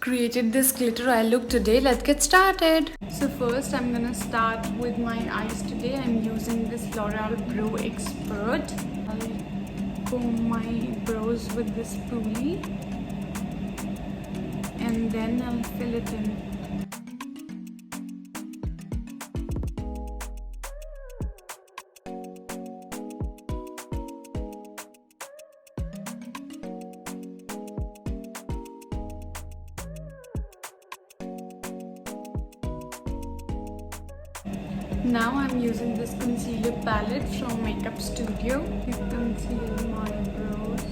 created this glitter eye look today. Let's get started. So first I'm gonna start with my eyes today. I'm using this L'Oreal Brow Expert. I'll comb my brows with this spoolie and then I'll fill it in. Now I'm using this concealer palette from Makeup Studio to conceal my brows.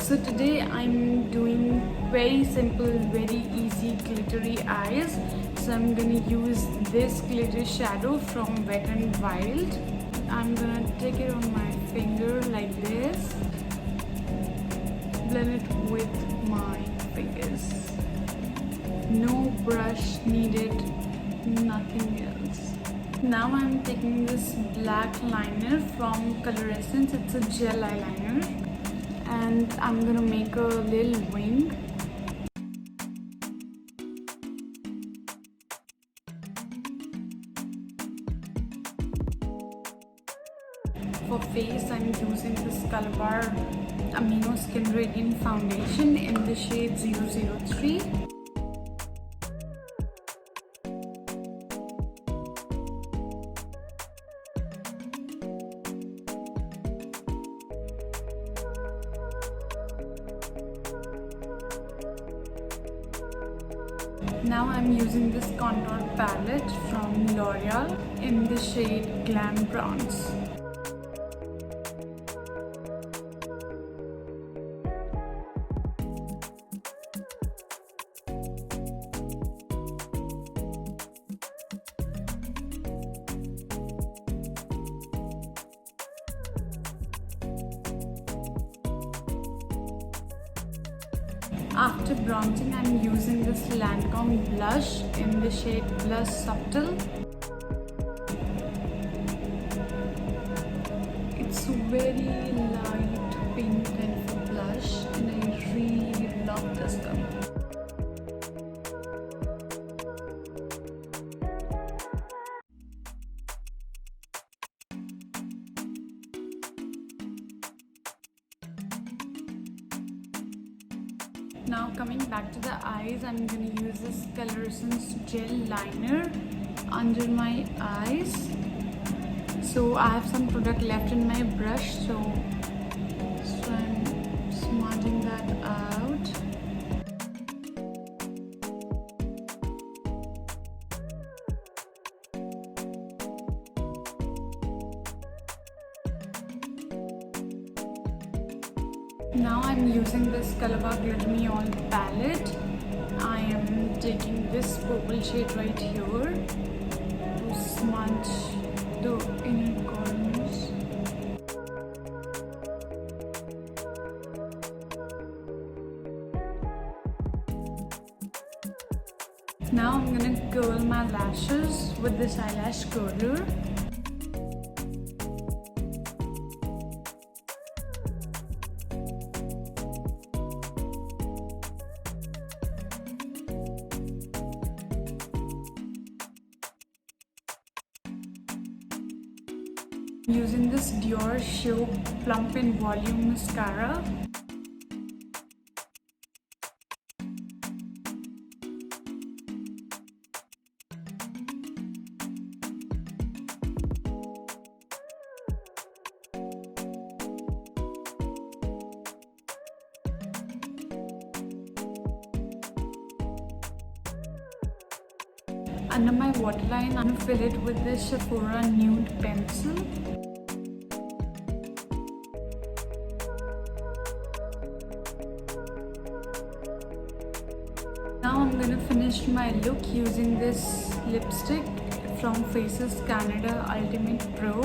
So today I'm doing very simple, very easy glittery eyes. So I'm gonna use this glitter shadow from Wet n Wild. I'm gonna take it on my finger like this, blend it with my fingers. No brush needed, nothing else. Now I'm taking this black liner from Color Essence. It's a gel eyeliner and I'm gonna make a little wing. For face, I'm using this Color Bar Amino Skin Radiant Foundation in the shade 003. Now I'm using this contour palette from L'Oreal in the shade Glam Bronze. After bronzing, I'm using this Lancome blush in the shade Blush Subtle. It's very light pink kind of blush and I really love this color. Now coming back to the eyes, I'm going to use this Color Essence gel liner under my eyes. So I have some product left in my brush, so I'm smudging that out. Now I'm using this Color Bar Glitter Me All palette. I am taking this purple shade right here to smudge the inner corners. Now I'm gonna curl my lashes with this eyelash curler. Using this Dior Show Plump and Volume Mascara. Under my waterline, I'm going to fill it with this Sephora Nude Pencil. Now I'm going to finish my look using this lipstick from Faces Canada Ultimate Pro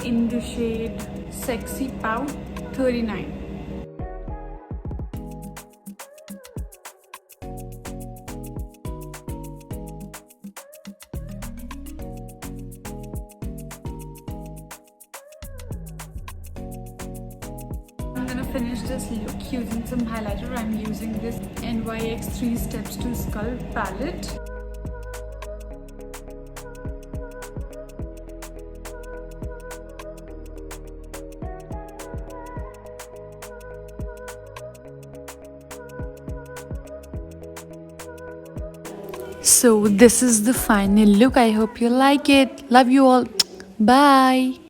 in the shade Sexy Pout 39. gonna finish this look using some highlighter. I'm using this NYX 3 Steps to Skull palette. So this is the final look. I hope you like it. Love you all. Bye.